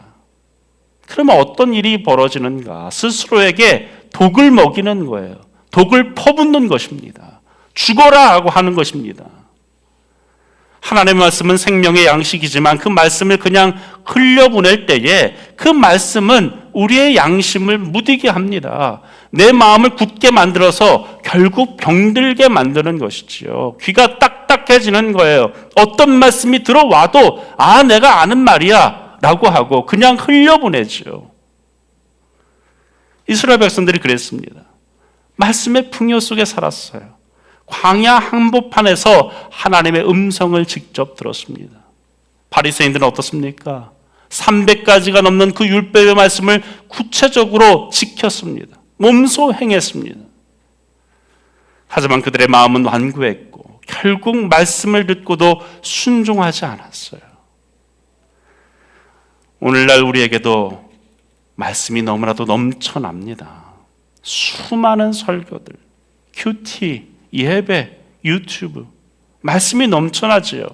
그러면 어떤 일이 벌어지는가? 스스로에게 독을 먹이는 거예요. 독을 퍼붓는 것입니다. 죽어라 하고 하는 것입니다. 하나님의 말씀은 생명의 양식이지만 그 말씀을 그냥 흘려보낼 때에 그 말씀은 우리의 양심을 무디게 합니다. 내 마음을 굳게 만들어서 결국 병들게 만드는 것이지요. 귀가 딱딱해지는 거예요. 어떤 말씀이 들어와도 내가 아는 말이야 라고 하고 그냥 흘려보내죠. 이스라엘 백성들이 그랬습니다. 말씀의 풍요 속에 살았어요. 광야 한복판에서 하나님의 음성을 직접 들었습니다. 바리새인들은 어떻습니까? 300가지가 넘는 그 율법의 말씀을 구체적으로 지켰습니다. 몸소 행했습니다. 하지만 그들의 마음은 완고했고 결국 말씀을 듣고도 순종하지 않았어요. 오늘날 우리에게도 말씀이 너무나도 넘쳐납니다. 수많은 설교들, 큐티, 예배, 유튜브, 말씀이 넘쳐나지요.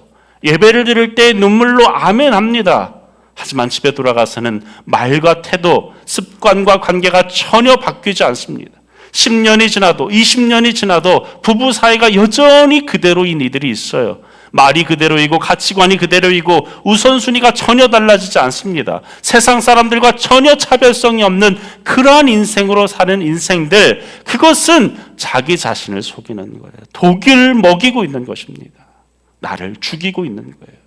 예배를 드릴 때 눈물로 아멘 합니다. 하지만 집에 돌아가서는 말과 태도, 습관과 관계가 전혀 바뀌지 않습니다. 10년이 지나도 20년이 지나도 부부 사이가 여전히 그대로인 이들이 있어요. 말이 그대로이고 가치관이 그대로이고 우선순위가 전혀 달라지지 않습니다. 세상 사람들과 전혀 차별성이 없는 그러한 인생으로 사는 인생들, 그것은 자기 자신을 속이는 거예요. 독을 먹이고 있는 것입니다. 나를 죽이고 있는 거예요.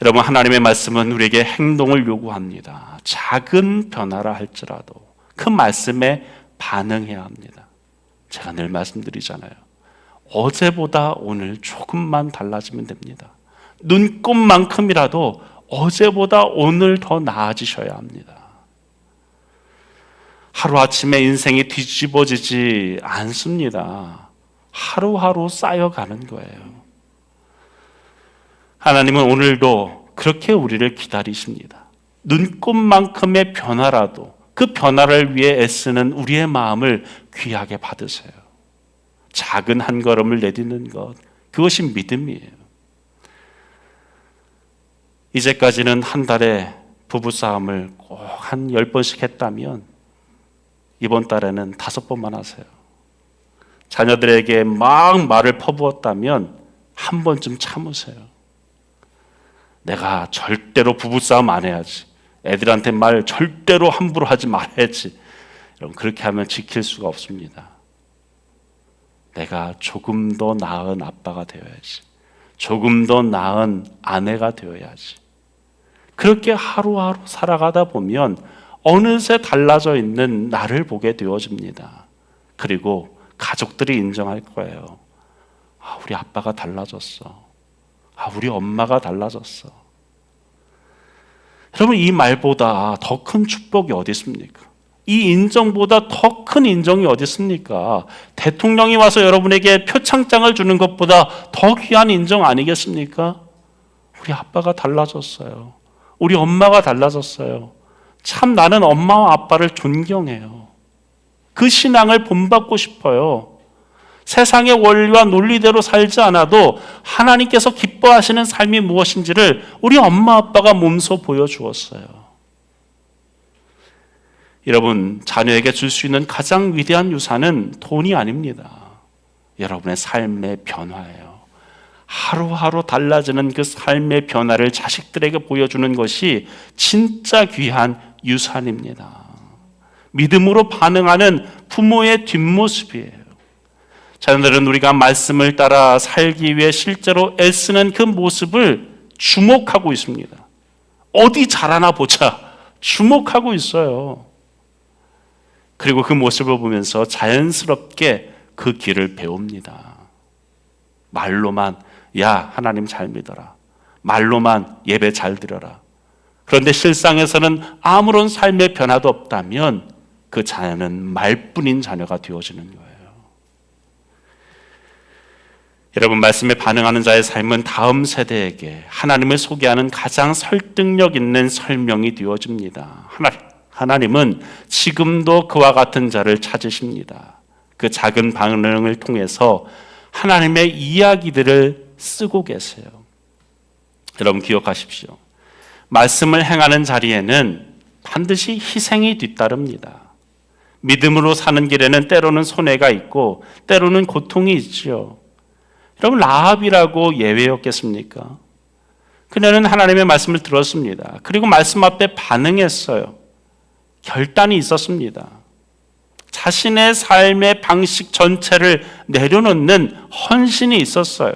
여러분, 하나님의 말씀은 우리에게 행동을 요구합니다. 작은 변화라 할지라도 그 말씀에 반응해야 합니다. 제가 늘 말씀드리잖아요. 어제보다 오늘 조금만 달라지면 됩니다. 눈곱만큼이라도 어제보다 오늘 더 나아지셔야 합니다. 하루아침에 인생이 뒤집어지지 않습니다. 하루하루 쌓여가는 거예요. 하나님은 오늘도 그렇게 우리를 기다리십니다. 눈곱만큼의 변화라도 그 변화를 위해 애쓰는 우리의 마음을 귀하게 받으세요. 작은 한 걸음을 내딛는 것, 그것이 믿음이에요. 이제까지는 한 달에 부부싸움을 꼭 한 10번씩 했다면 이번 달에는 5번만 하세요. 자녀들에게 막 말을 퍼부었다면 한 번쯤 참으세요. 내가 절대로 부부싸움 안 해야지. 애들한테 말 절대로 함부로 하지 말아야지. 여러분, 그렇게 하면 지킬 수가 없습니다. 내가 조금 더 나은 아빠가 되어야지. 조금 더 나은 아내가 되어야지. 그렇게 하루하루 살아가다 보면 어느새 달라져 있는 나를 보게 되어집니다. 그리고 가족들이 인정할 거예요. 아, 우리 아빠가 달라졌어. 아, 우리 엄마가 달라졌어. 여러분, 이 말보다 더 큰 축복이 어디 있습니까? 이 인정보다 더 큰 인정이 어디 있습니까? 대통령이 와서 여러분에게 표창장을 주는 것보다 더 귀한 인정 아니겠습니까? 우리 아빠가 달라졌어요. 우리 엄마가 달라졌어요. 참 나는 엄마와 아빠를 존경해요. 그 신앙을 본받고 싶어요. 세상의 원리와 논리대로 살지 않아도 하나님께서 기뻐하시는 삶이 무엇인지를 우리 엄마 아빠가 몸소 보여주었어요. 여러분, 자녀에게 줄 수 있는 가장 위대한 유산은 돈이 아닙니다. 여러분의 삶의 변화예요. 하루하루 달라지는 그 삶의 변화를 자식들에게 보여주는 것이 진짜 귀한 유산입니다. 믿음으로 반응하는 부모의 뒷모습이에요. 자녀들은 우리가 말씀을 따라 살기 위해 실제로 애쓰는 그 모습을 주목하고 있습니다. 어디 잘하나 보자 주목하고 있어요. 그리고 그 모습을 보면서 자연스럽게 그 길을 배웁니다. 말로만 야, 하나님 잘 믿어라. 말로만 예배 잘 드려라. 그런데 실상에서는 아무런 삶의 변화도 없다면 그 자녀는 말뿐인 자녀가 되어지는 거예요. 여러분, 말씀에 반응하는 자의 삶은 다음 세대에게 하나님을 소개하는 가장 설득력 있는 설명이 되어집니다. 하나님은 지금도 그와 같은 자를 찾으십니다. 그 작은 반응을 통해서 하나님의 이야기들을 쓰고 계세요. 여러분, 기억하십시오. 말씀을 행하는 자리에는 반드시 희생이 뒤따릅니다. 믿음으로 사는 길에는 때로는 손해가 있고 때로는 고통이 있죠. 여러분, 라합이라고 예외였겠습니까? 그녀는 하나님의 말씀을 들었습니다. 그리고 말씀 앞에 반응했어요. 결단이 있었습니다. 자신의 삶의 방식 전체를 내려놓는 헌신이 있었어요.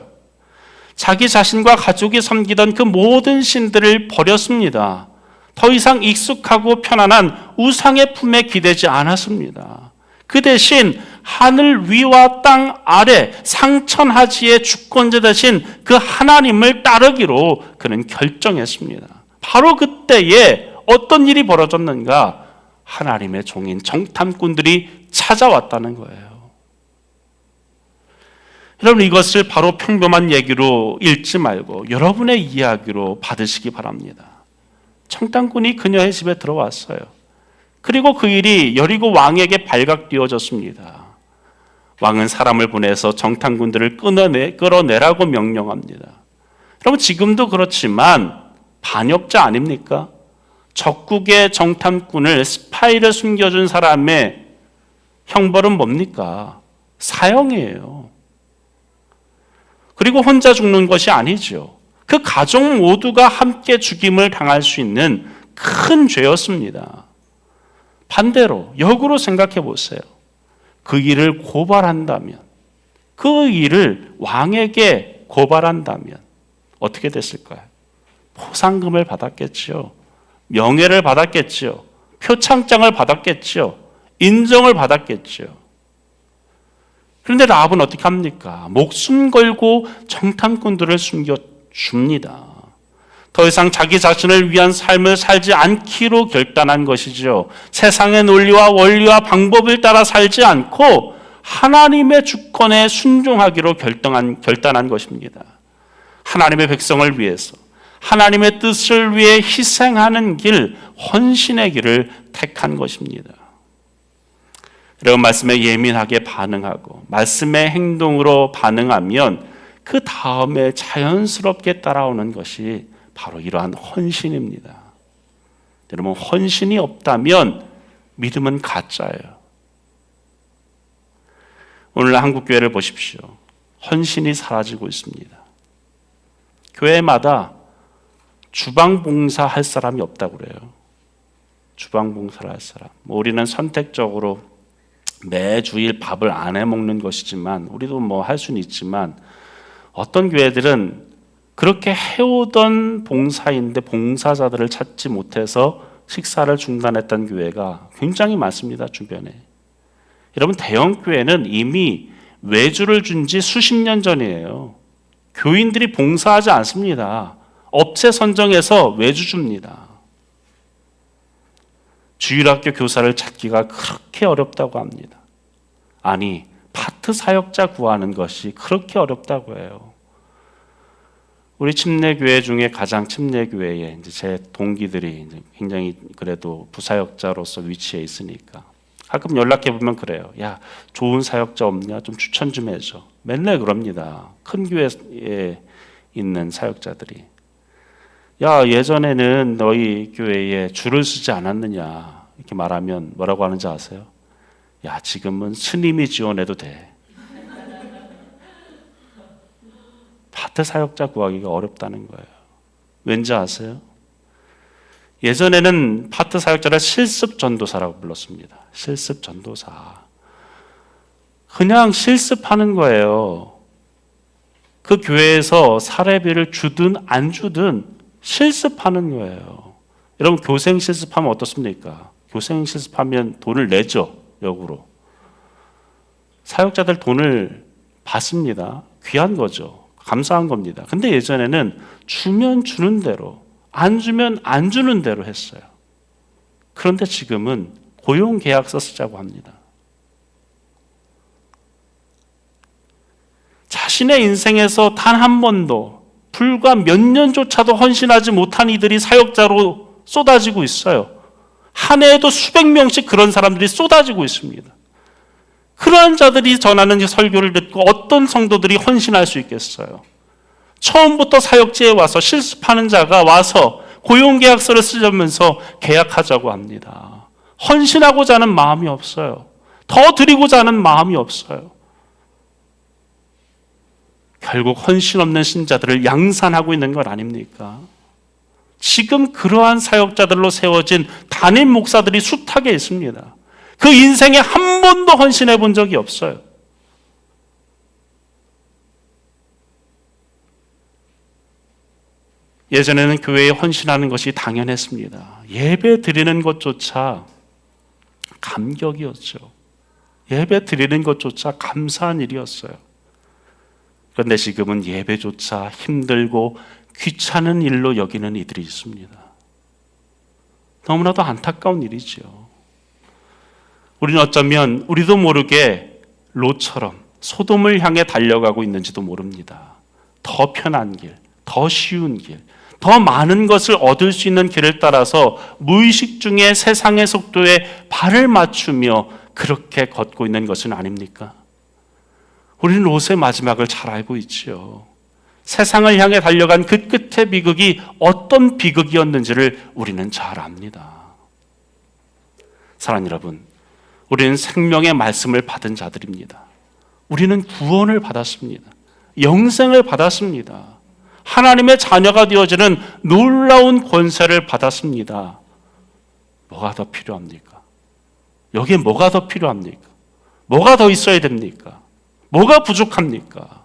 자기 자신과 가족이 섬기던 그 모든 신들을 버렸습니다. 더 이상 익숙하고 편안한 우상의 품에 기대지 않았습니다. 그 대신 하늘 위와 땅 아래 상천하지의 주권자 되신 그 하나님을 따르기로 그는 결정했습니다. 바로 그때에 어떤 일이 벌어졌는가? 하나님의 종인 정탐꾼들이 찾아왔다는 거예요. 여러분, 이것을 바로 평범한 얘기로 읽지 말고 여러분의 이야기로 받으시기 바랍니다. 청탐꾼이 그녀의 집에 들어왔어요. 그리고 그 일이 여리고 왕에게 발각되어졌습니다. 왕은 사람을 보내서 정탐꾼들을 끌어내라고 명령합니다. 여러분, 지금도 그렇지만 반역자 아닙니까? 적국의 정탐꾼을, 스파이를 숨겨준 사람의 형벌은 뭡니까? 사형이에요. 그리고 혼자 죽는 것이 아니죠. 그 가족 모두가 함께 죽임을 당할 수 있는 큰 죄였습니다. 반대로 역으로 생각해 보세요. 그 일을 고발한다면, 그 일을 왕에게 고발한다면 어떻게 됐을까요? 포상금을 받았겠지요. 명예를 받았겠지요. 표창장을 받았겠지요. 인정을 받았겠지요. 그런데 라합은 어떻게 합니까? 목숨 걸고 정탐꾼들을 숨겨줍니다. 더 이상 자기 자신을 위한 삶을 살지 않기로 결단한 것이죠. 세상의 논리와 원리와 방법을 따라 살지 않고 하나님의 주권에 순종하기로 결단한 것입니다. 하나님의 백성을 위해서, 하나님의 뜻을 위해 희생하는 길, 헌신의 길을 택한 것입니다. 여러분, 말씀에 예민하게 반응하고 말씀의 행동으로 반응하면 그 다음에 자연스럽게 따라오는 것이 바로 이러한 헌신입니다. 여러분, 헌신이 없다면 믿음은 가짜예요. 오늘 한국교회를 보십시오. 헌신이 사라지고 있습니다. 교회마다 주방봉사 할 사람이 없다고 그래요. 주방봉사를 할 사람. 우리는 선택적으로 매주일 밥을 안 해먹는 것이지만, 우리도 뭐 할 수는 있지만, 어떤 교회들은 그렇게 해오던 봉사인데 봉사자들을 찾지 못해서 식사를 중단했던 교회가 굉장히 많습니다, 주변에. 여러분, 대형 교회는 이미 외주를 준 지 수십 년 전이에요. 교인들이 봉사하지 않습니다. 업체 선정해서 외주 줍니다. 주일학교 교사를 찾기가 그렇게 어렵다고 합니다. 아니, 파트 사역자 구하는 것이 그렇게 어렵다고 해요. 우리 침례교회 중에 가장 침례교회에 이제 제 동기들이 이제 굉장히 그래도 부사역자로서 위치해 있으니까 가끔 연락해 보면 그래요. 야, 좋은 사역자 없냐? 좀 추천 좀 해줘. 맨날 그럽니다. 큰 교회에 있는 사역자들이. 야, 예전에는 너희 교회에 줄을 서지 않았느냐? 이렇게 말하면 뭐라고 하는지 아세요? 야, 지금은 스님이 지원해도 돼. 파트 사역자 구하기가 어렵다는 거예요. 왠지 아세요? 예전에는 파트 사역자를 실습 전도사라고 불렀습니다. 실습 전도사. 그냥 실습하는 거예요. 그 교회에서 사례비를 주든 안 주든 실습하는 거예요. 여러분, 교생 실습하면 어떻습니까? 교생 실습하면 돈을 내죠, 역으로. 사역자들 돈을 받습니다. 귀한 거죠. 감사한 겁니다. 근데 예전에는 주면 주는 대로, 안 주면 안 주는 대로 했어요. 그런데 지금은 고용계약서 쓰자고 합니다. 자신의 인생에서 단 한 번도, 불과 몇 년조차도 헌신하지 못한 이들이 사역자로 쏟아지고 있어요. 한 해에도 수백 명씩 그런 사람들이 쏟아지고 있습니다. 그러한 자들이 전하는 설교를 듣고 어떤 성도들이 헌신할 수 있겠어요? 처음부터 사역지에 와서 실습하는 자가 와서 고용계약서를 쓰면서 계약하자고 합니다. 헌신하고자 하는 마음이 없어요. 더 드리고자 하는 마음이 없어요. 결국 헌신 없는 신자들을 양산하고 있는 것 아닙니까? 지금 그러한 사역자들로 세워진 담임 목사들이 숱하게 있습니다. 그 인생에 한 번도 헌신해 본 적이 없어요. 예전에는 교회에 헌신하는 것이 당연했습니다. 예배 드리는 것조차 감격이었죠. 예배 드리는 것조차 감사한 일이었어요. 그런데 지금은 예배조차 힘들고 귀찮은 일로 여기는 이들이 있습니다. 너무나도 안타까운 일이죠. 우리는 어쩌면 우리도 모르게 롯처럼 소돔을 향해 달려가고 있는지도 모릅니다. 더 편한 길, 더 쉬운 길, 더 많은 것을 얻을 수 있는 길을 따라서 무의식 중에 세상의 속도에 발을 맞추며 그렇게 걷고 있는 것은 아닙니까? 우리는 롯의 마지막을 잘 알고 있지요. 세상을 향해 달려간 그 끝의 비극이 어떤 비극이었는지를 우리는 잘 압니다. 사랑하는 여러분, 우리는 생명의 말씀을 받은 자들입니다. 우리는 구원을 받았습니다. 영생을 받았습니다. 하나님의 자녀가 되어지는 놀라운 권세를 받았습니다. 뭐가 더 필요합니까? 여기에 뭐가 더 필요합니까? 뭐가 더 있어야 됩니까? 뭐가 부족합니까?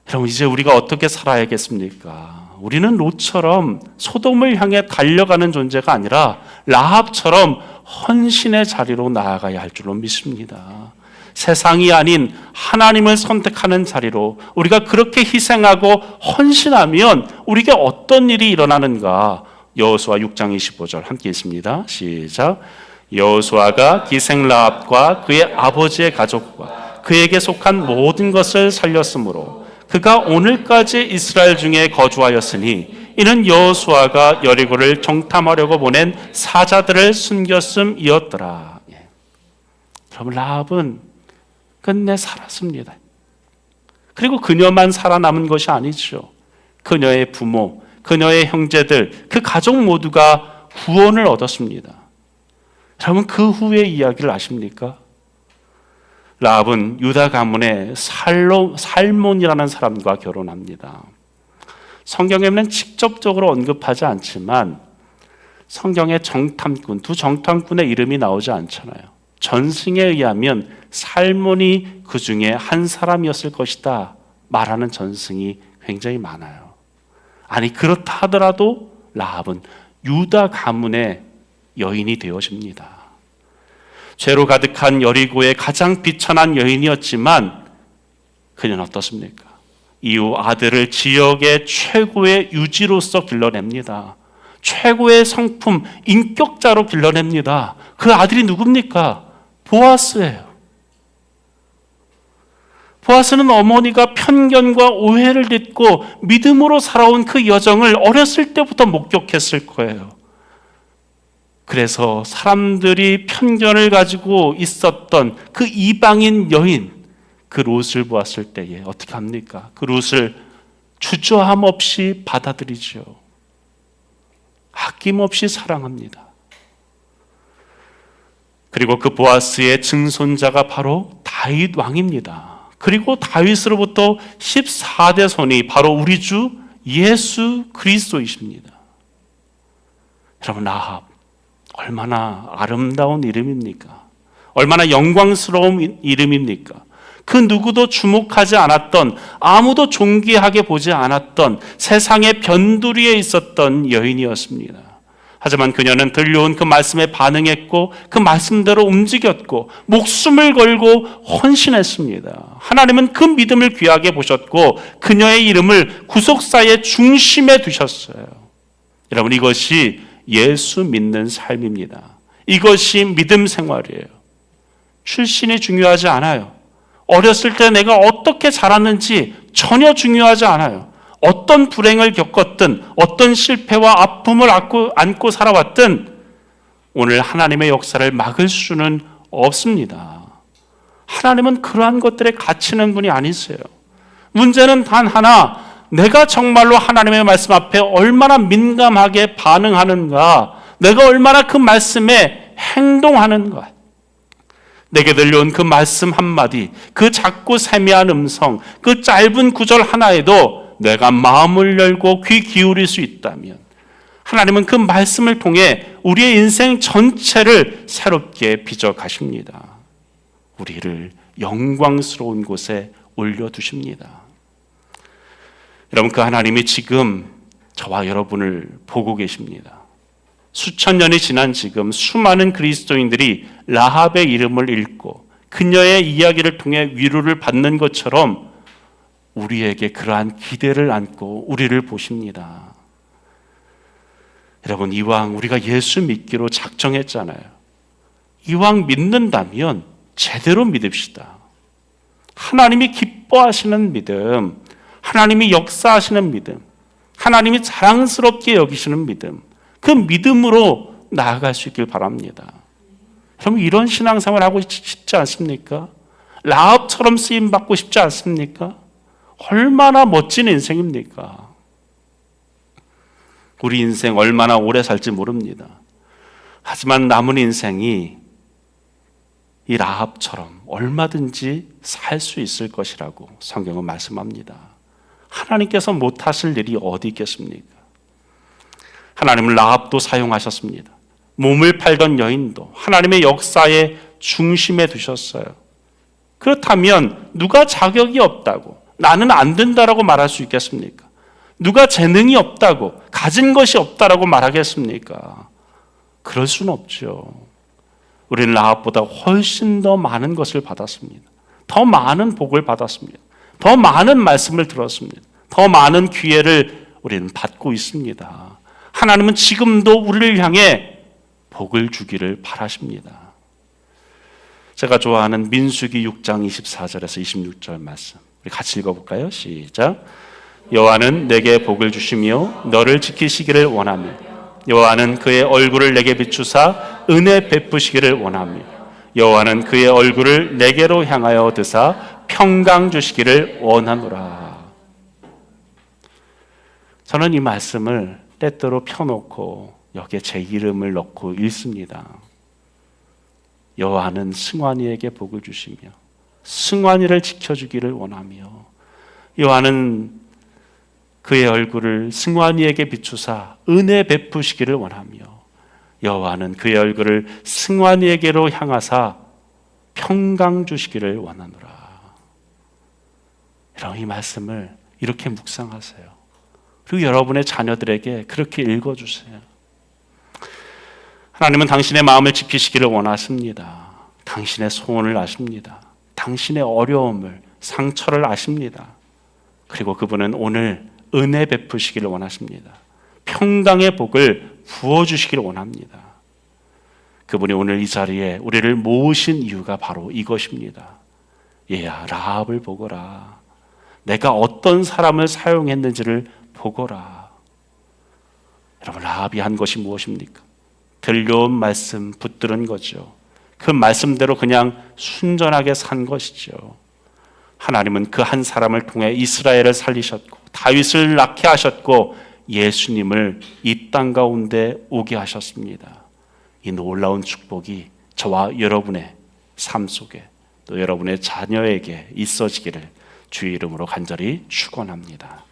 여러분, 이제 우리가 어떻게 살아야겠습니까? 우리는 롯처럼 소돔을 향해 달려가는 존재가 아니라 라합처럼 헌신의 자리로 나아가야 할 줄로 믿습니다. 세상이 아닌 하나님을 선택하는 자리로 우리가 그렇게 희생하고 헌신하면 우리에게 어떤 일이 일어나는가? 여호수아 6장 25절 함께 있습니다. 시작. 여호수아가 기생 라합과 그의 아버지의 가족과 그에게 속한 모든 것을 살렸으므로 그가 오늘까지 이스라엘 중에 거주하였으니 이는 여호수아가 여리고를 정탐하려고 보낸 사자들을 숨겼음이었더라. 여러분, 라합은 끝내 살았습니다. 그리고 그녀만 살아남은 것이 아니죠. 그녀의 부모, 그녀의 형제들, 그 가족 모두가 구원을 얻었습니다. 여러분, 그 후의 이야기를 아십니까? 라합은 유다 가문의 살몬이라는 사람과 결혼합니다. 성경에는 직접적으로 언급하지 않지만 성경의 정탐꾼, 두 정탐꾼의 이름이 나오지 않잖아요. 전승에 의하면 살몬이 그 중에 한 사람이었을 것이다 말하는 전승이 굉장히 많아요. 아니, 그렇다 하더라도 라합은 유다 가문의 여인이 되어집니다. 죄로 가득한 여리고의 가장 비천한 여인이었지만 그녀는 어떻습니까? 이후 아들을 지역의 최고의 유지로서 길러냅니다. 최고의 성품, 인격자로 길러냅니다. 그 아들이 누굽니까? 보아스예요. 보아스는 어머니가 편견과 오해를 딛고 믿음으로 살아온 그 여정을 어렸을 때부터 목격했을 거예요. 그래서 사람들이 편견을 가지고 있었던 그 이방인 여인, 그 롯을 보았을 때에 어떻게 합니까? 그 롯을 주저함 없이 받아들이죠. 아낌없이 사랑합니다. 그리고 그 보아스의 증손자가 바로 다윗 왕입니다. 그리고 다윗으로부터 14대 손이 바로 우리 주 예수 그리스도이십니다. 여러분, 라합 얼마나 아름다운 이름입니까? 얼마나 영광스러운 이름입니까? 그 누구도 주목하지 않았던, 아무도 존귀하게 보지 않았던 세상의 변두리에 있었던 여인이었습니다. 하지만 그녀는 들려온 그 말씀에 반응했고 그 말씀대로 움직였고 목숨을 걸고 헌신했습니다. 하나님은 그 믿음을 귀하게 보셨고 그녀의 이름을 구속사의 중심에 두셨어요. 여러분, 이것이 예수 믿는 삶입니다. 이것이 믿음 생활이에요. 출신이 중요하지 않아요. 어렸을 때 내가 어떻게 자랐는지 전혀 중요하지 않아요. 어떤 불행을 겪었든 어떤 실패와 아픔을 안고 살아왔든 오늘 하나님의 역사를 막을 수는 없습니다. 하나님은 그러한 것들에 갇히는 분이 아니세요. 문제는 단 하나, 내가 정말로 하나님의 말씀 앞에 얼마나 민감하게 반응하는가, 내가 얼마나 그 말씀에 행동하는가. 내게 들려온 그 말씀 한마디, 그 작고 세미한 음성, 그 짧은 구절 하나에도 내가 마음을 열고 귀 기울일 수 있다면 하나님은 그 말씀을 통해 우리의 인생 전체를 새롭게 빚어 가십니다. 우리를 영광스러운 곳에 올려두십니다. 여러분, 그 하나님이 지금 저와 여러분을 보고 계십니다. 수천 년이 지난 지금 수많은 그리스도인들이 라합의 이름을 읽고 그녀의 이야기를 통해 위로를 받는 것처럼 우리에게 그러한 기대를 안고 우리를 보십니다. 여러분, 이왕 우리가 예수 믿기로 작정했잖아요. 이왕 믿는다면 제대로 믿읍시다. 하나님이 기뻐하시는 믿음, 하나님이 역사하시는 믿음, 하나님이 자랑스럽게 여기시는 믿음, 그 믿음으로 나아갈 수 있길 바랍니다. 여러분, 이런 신앙생활 하고 싶지 않습니까? 라합처럼 쓰임받고 싶지 않습니까? 얼마나 멋진 인생입니까? 우리 인생 얼마나 오래 살지 모릅니다. 하지만 남은 인생이 이 라합처럼 얼마든지 살 수 있을 것이라고 성경은 말씀합니다. 하나님께서 못하실 일이 어디 있겠습니까? 하나님은 라합도 사용하셨습니다. 몸을 팔던 여인도 하나님의 역사의 중심에 두셨어요. 그렇다면 누가 자격이 없다고, 나는 안 된다라고 말할 수 있겠습니까? 누가 재능이 없다고, 가진 것이 없다라고 말하겠습니까? 그럴 수는 없죠. 우리는 라합보다 훨씬 더 많은 것을 받았습니다. 더 많은 복을 받았습니다. 더 많은 말씀을 들었습니다. 더 많은 기회를 우리는 받고 있습니다. 하나님은 지금도 우리를 향해 복을 주기를 바라십니다. 제가 좋아하는 민수기 6장 24절에서 26절 말씀, 우리 같이 읽어볼까요? 시작. 여호와는 내게 복을 주시며 너를 지키시기를 원하며 여호와는 그의 얼굴을 내게 비추사 은혜 베푸시기를 원하며 여호와는 그의 얼굴을 내게로 향하여 드사 평강 주시기를 원하노라. 저는 이 말씀을 때때로 펴놓고 여기에 제 이름을 넣고 읽습니다. 여호와는 승환이에게 복을 주시며 승환이를 지켜주기를 원하며 여호와는 그의 얼굴을 승환이에게 비추사 은혜 베푸시기를 원하며 여호와는 그의 얼굴을 승환이에게로 향하사 평강 주시기를 원하노라. 여러분, 이 말씀을 이렇게 묵상하세요. 그리고 여러분의 자녀들에게 그렇게 읽어주세요. 하나님은 당신의 마음을 지키시기를 원하십니다. 당신의 소원을 아십니다. 당신의 어려움을, 상처를 아십니다. 그리고 그분은 오늘 은혜 베푸시기를 원하십니다. 평강의 복을 부어주시기를 원합니다. 그분이 오늘 이 자리에 우리를 모으신 이유가 바로 이것입니다. 얘야, 라합을 보거라. 내가 어떤 사람을 사용했는지를 보거라. 여러분, 라합이 한 것이 무엇입니까? 들려온 말씀 붙들은 거죠. 그 말씀대로 그냥 순전하게 산 것이죠. 하나님은 그 한 사람을 통해 이스라엘을 살리셨고 다윗을 낳게 하셨고 예수님을 이 땅 가운데 오게 하셨습니다. 이 놀라운 축복이 저와 여러분의 삶 속에 또 여러분의 자녀에게 있어지기를 주의 이름으로 간절히 축원합니다.